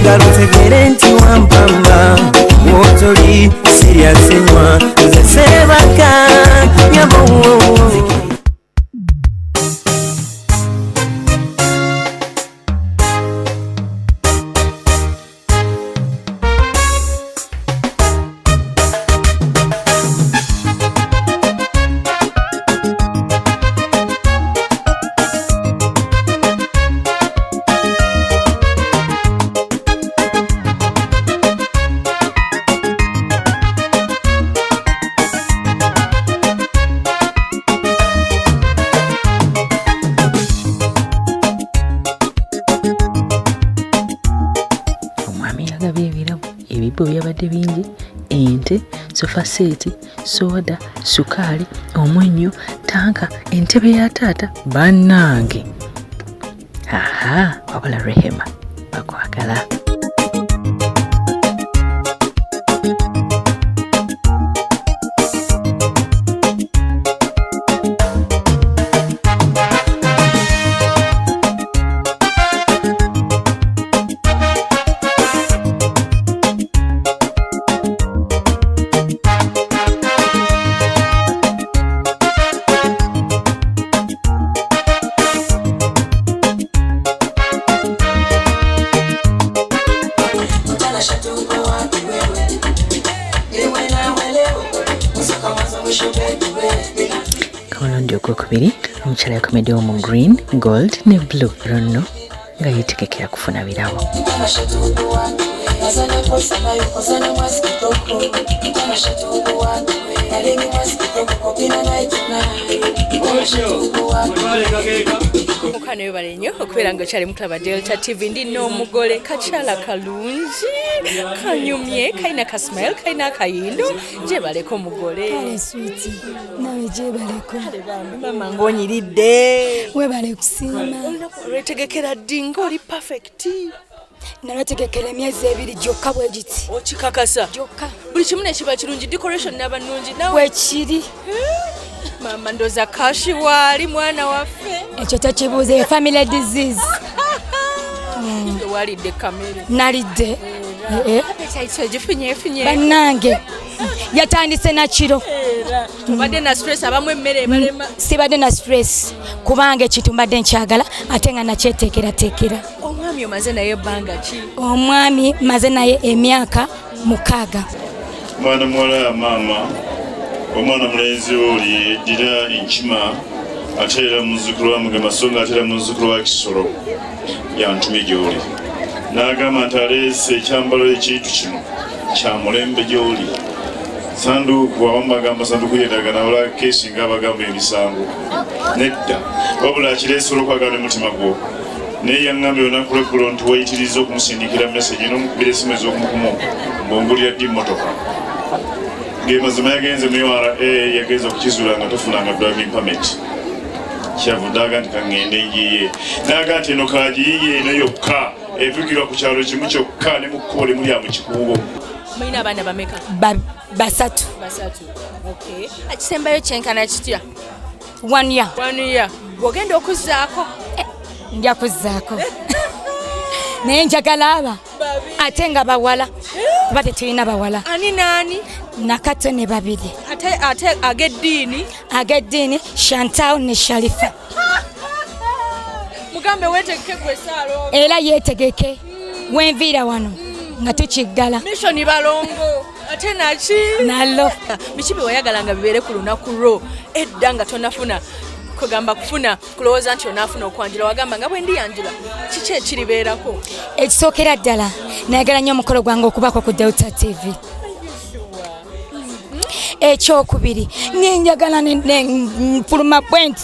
njagala otegere nti wampamba wotoli siryasenywa nze sebaka nyabo. Byabadde bingi, ente, sofa seti, soda, sukali, omwenyo, tanka, entebe ya taata bannange. Wabula Rehema bakwagala. Okubiri omukyala yakomedde mu green, gold ne blue ronno nga yeetegekera kufuna birabo. Mukano yobale nnyo okubeera ng'okyali mu Club Delta TV. Ndi n'omugole kakyala kalungi kanyumye kalina ka smile kalina akayindo. Gyebaleko mugole nawe gyebaleko mama ng'onyiridde webale kusiima olwetegekera ddi ng'oli perfect. nalwetegekera emyezi 2 gyokka bwe giti. Okikakasa gyokka buli kimu nekiba kirungi, decoration n'aba nnungi nawe wekiri. mama ndoza kashi wali mwana waffe ekyo tekibuuze family disease. walidde kamere nalidde gifunye bannange yatandise nakiro. Tubadde na stress abamu emmere ebalema. Sibadde na stress kubanga ekintu mbadde nkyagala ate nga nakyeteekerateekera. Omwami omaze naye ebbanga ki? Omwami maze naye emyaka 6. Mwana muwala ya maama omwana mulenzi oli eddira enkima ate era muzzukulu wa Mugema so nga ate era muzzukulu wa Kisoro yantumye gy'oli. N'agamba nti aleese ekyambalo ekintu kino kya mulembe gy'oli. Sanduuku awamu bagamba sanduuku y'eddagala wala keesi nga bagamba emisango. Nedda wabula akireese olw'okwagala n'omutima gwo. Naye yaŋŋambye olunaku lw'eggulo nti wayitiriza okumusindikira message n'omukubira essimu ez'okumukumu ng'ongulira ddi mmotoka. Mazima yagenze mu URA yagenze okukizuula nga tofunanga driving permit. Kyavudde aga nti kaŋŋende yiye. N'aga nti eno kaagiyiye eno yokka evugirwa ku kyalo kimu kyokka ne mu kkubo limuli mu kikuubo. Mulina abaana bameka? Basatu. Okay. Ekisembayo kyenkana kitya? 1 year. 1 year. Ogenda okuzzaako? Nja kuzzaako. Naye njagala aba ate nga bawala kuba tetulina bawala. Ani naani? Nakato ne 2. Ate ag'eddiini Chantal ne Sharifa. Mugambe weetegeke gwe saalo. Era yeetegeke wenviira wano nga tukiggala. Mission balongo ate naki? Nalo. Biki bye wayagalanga bibeere ku lunaku lwo edda nga tonafuna kugamba kufuna kulowooza nti onaafuna okwanjula wagamba nga bwe ndiyanjula kiki ekiribeerako? Ekisookera ddala nayagala nnyo omukolo gwange okubako ku Delta TV. Ekyokubiri njagala nfuluma point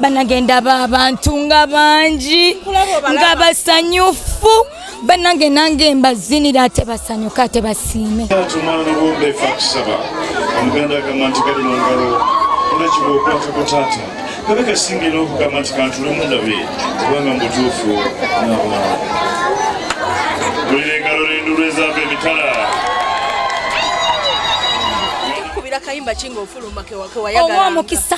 banagenda abantu nga bangi nga basanyufu banange nange mbazinira ate basanyuka ate basiime. Omwana n'obwombe fa kusaba omuganda agamba nti gali mu ngalo olwekibwa okwatako taata kabe kasingira okugamba nti kantulemu ndabe kubanga mutuufu n'abaana bulira engalo n'endulu ezava emitala. Kubira kayimba kinga ofuluma ke wayagala. Omukisa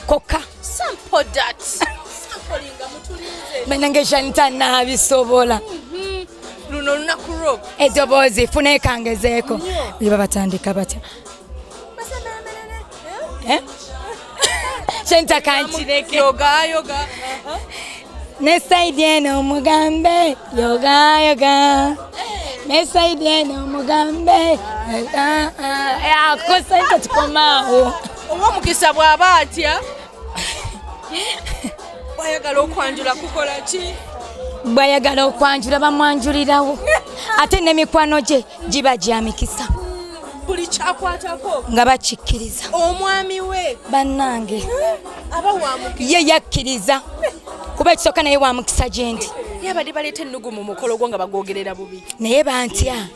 kokka. Sample that. Samplinga mutulize. Banange Chantal nabisobola. Luno olunaku eddoboozi funa ekangezeeko beba batandika batya kyenta kankireke yoga ne saidi eno mugambe yoga ne saidi eno mugambe akosente tukomaawo omukisa bw'aba atya bwayagala okwanjula kukola ki bwayagala okwanjula bamwanjulirawo ate n'emikwano gye giba gya mikisa buli kyakwatako nga bakikkiriza omwami we bannange aba wamukisa ye yakkiriza kuba ekisooka naye wa mukisa gye ndi yabadde baleeta ennugu mu mukolo gwo nga bagwogerera bubi naye bantya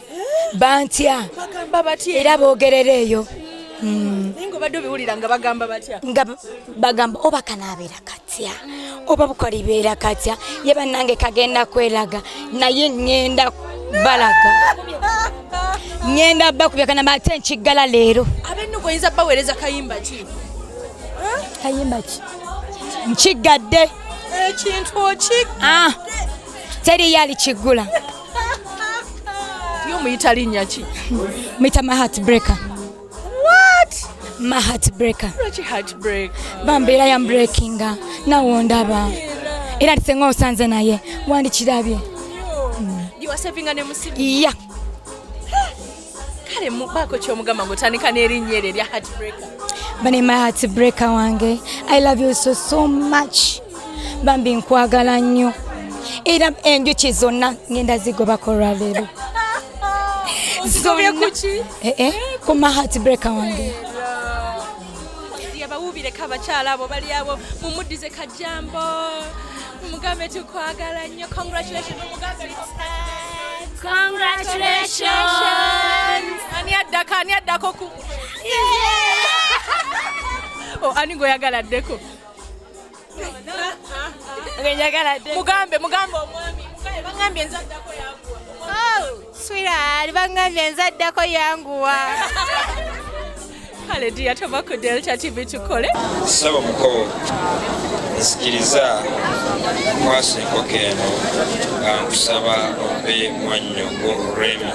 bagamba batya era boogerera eyo naye ng'obadde obiwulira nga bagamba batya nga bagamba oba kanaabeera katya oba bukolibeera katya ye bannange kagenda kweraga naye ŋŋenda balaga ŋŋenda bakubya kanamba ate nkiggala leero ab'ennugu oyinza baweereza kayimba ki kayimba ki nkiggadde ekintu okiggadde teri yali kiggula yo muyita linnya ki muyita my heart breaker my heart breaker lwaki heartbreak bambeera ya breakinga nawo ndaba era tisenga osanze naye wandikirabye giwasevinga ne musibu iya kale mubaako kyomugamba ng'otandika n'erinnya eryo erya heartbreaker bane my heart breaker wange I love you so much bambi nkwagala nnyo era enjuki zonna ngenda zigobako olwaleero zigobye kuki ku my heart breaker wange yabawuubireko abakyala abo bali abo mumuddize kajambo mumugambe tukwagala nnyo congratulations ani addako ku ani gweoyagaladdeko mugambe omwami bagambye nzaddako yanguwa sweetheart bangambye nzaddako yanguwa kale dia tova ku Delta TV tukole saba muko nsikiriza kwasa enkoko eno nga nkusaba obe mwannyogo Rema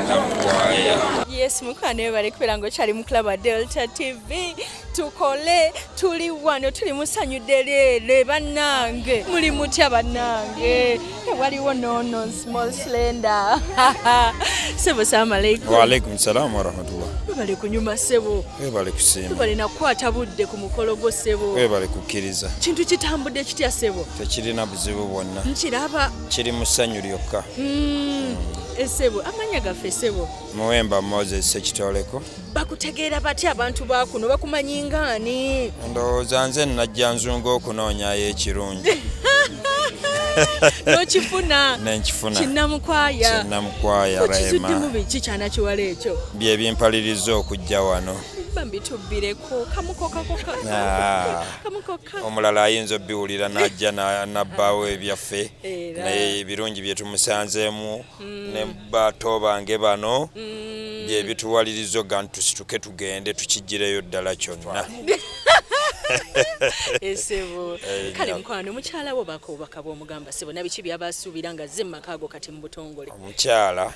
Namukwaya. Yes, mukwane bali kubera ngo cyari mu club Delta TV tukole tuli wano tuli musanyudelele bannange muri mutya bannange waliwo nono small slender sebo assalamu alaykum. Wa alaykum salaam wa rahmatullah. Bali kunyuma sebo bali kusimba bali nakwata budde ku mukolo go sebo bali kukkiriza kintu kitambudde kitya sebo tekirina buzibu bwonna nkiraba kiri musanyu lyokka esebo amanya gaffe sebo Muwemba Moses Sekitoreko bakutegeera batya abantu bakuno bakumanyi ngaani ndowooza nze najja nzunga okunoonya ekirungi n'okifuna nenkifuna Kinnamukwaya Rehema mu biki kyana kiwala ekyo bye bimpaliriza okujja wano bambi tubbireko kamukoka omulala ayinza obbiwulira najja nabbaawo ebyaffe naye ebirungi bye tumusanzeemu ne bato bange bano bye bituwaliriza ga ntusituke tugende tukigireyo ddala kyonna esebo kale mukwano mukyala wo bakobaka bw'omugamba sebo nabiki byabasuubira nga zze mmakaago kati mu butongole omukyala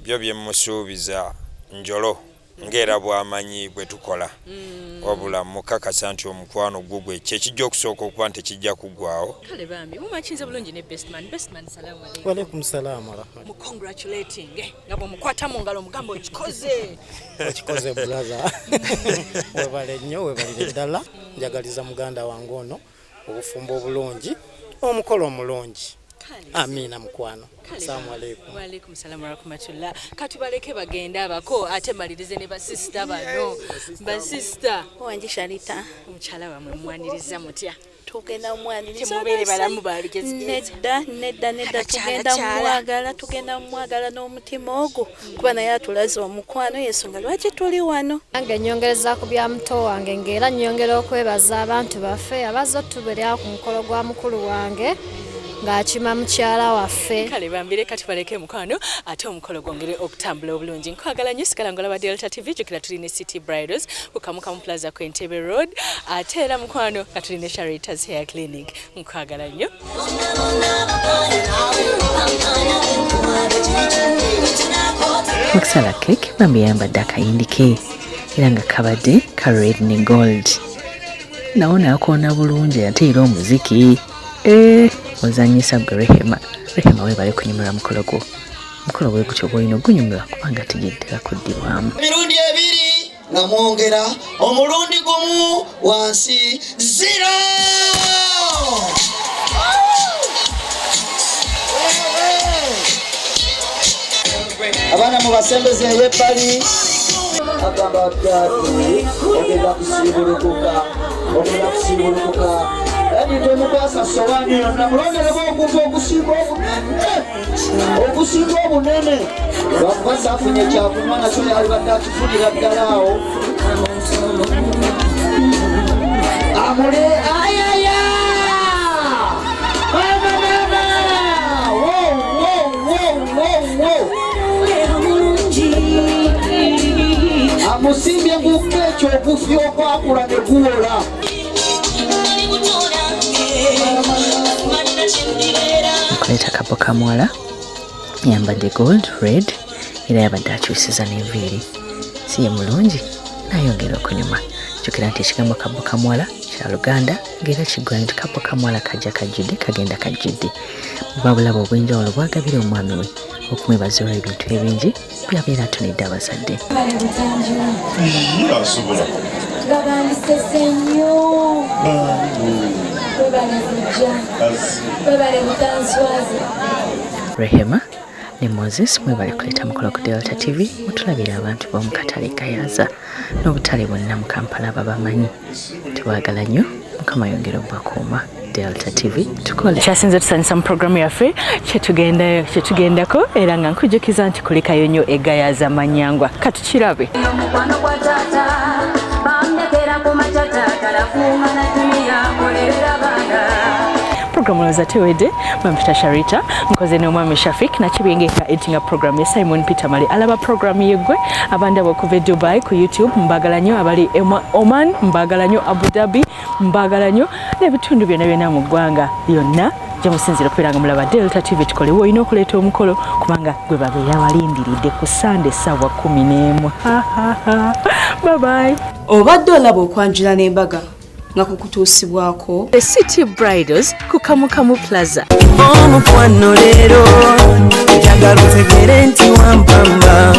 byo bye mmusuubiza njolo ngera bwamanyi bwe tukola wabula mukakasa nti omukwano gugwe kyekijja okusooka okuba nti tekijja kuggwawo kale bambi mumakinze bulungi ne bestman salamu alaykum. Walaikum salaam wa rahmatullah. Mu congratulating nga bw'omukwata mu ngalo mugamba okikoze okikoze brother webale nnyo webalire ddala njagaliza muganda wange ono obufumbo obulungi omukolo omulungi. Amina mukwano. Assalamu alaykum. Wa alaykum salaam wa rahmatullah. Katubaleke bagenda abako ate malirize ne basista bano. Basista wanje Sharita omukyala bamwe mwaniriza mutya? tugenda mwaniriza temubere balamu baligezi nedda tugenda mwagala n'omutima ogwo kuba naye atulaze omukwano yensonga lwaki tuli wano. Nange nyongereza ku bya muto wange ng'era nyongera okwebaza abantu baffe abazze otubeera ku mukolo gwa mukulu wange ng'akima mukyala waffe. Kale bambire kati baleke mukwano ate omukolo gwongere okutambula obulungi. Nkwagala nnyo Sikalangola ba Delta TV jukira tuli ne City Bridals ku Kamukamu Plaza ku Entebbe Road ate era mukwano katuli ne Sharita's Hair Clinic. Nkwagala nnyo. okusala cake bambi yayambadde akayindi ke era nga kabadde ka red ne gold. Nawo nakoona bulungi ate era omuziki ozanyisa gwe Rehema. Rehema webale kunyumira mukolo gwo. Mukolo gwe gutyo gwolina ogunyumira kubanga tegiddira kuddibwamu. Emirundi ebiri nga mwongera omulundi gumu wansi 0. Abana mubasembeze yebbali agamba byati ogenda kusibulukuka ogenda kusibulukuka yani temukwasa sowani yonna mulondereko okuva okusinga obunene lwakuba afunye kyakunywa nakyo yalibadde akifunira ddala awo amule ayaya amusimbye ngukekyo okufya okwakula ne guwola. Okuleta kapo kamwala yambadde gold red era yabadde akyusiza n'enviiri. Si ye mulungi nayongera okunyuma. Jjukira nti ekigambo kapo kamwala kya Luganda ng'era kiggwa nti kapo kamwala kajja kajjudde kagenda kajjudde. Buba bulabo obw'enjawulo bwagabira omwami we okumwebaza olw'ebintu ebingi byabeera atonedde abazadde. Asobola. Rehema ne Moses mwebale kuleeta mukolo ku Delta TV mutulabira abantu b'omu katale Kayaza n'obutale bwonna mu Kampala babamanyi. Tubagala nnyo, Mukama yongera obubakuuma. Delta TV tukole kyasinze tusanyisa mu programu yaffe kyetugendako era nga nkujjukiza nti kulekayo nnyo egayaza manyangwa katukirabe. Programu za tewede Mampita Sharita nkoze n'omwami Shafik na kibengeka editinga program ya Simon Peter Mali alaba program yegwe abanda bakuve Dubai ku YouTube mbagala nnyo abali Oman mbagala nnyo Abu Dhabi mbagala nnyo n'ebitundu byonna mu ggwanga byonna jamusinzira kubiranga mulaba Delta TV tukole woyina okuleeta omukolo kubanga gwe babeera walindiridde ku Sunday sawa 11. Bye bye. Obadde olaba okwanjula n'embaga nga kukutuusibwako The City Bridals ku Kamukamu Plaza. Omukwano leero njagala otegere nti wampamba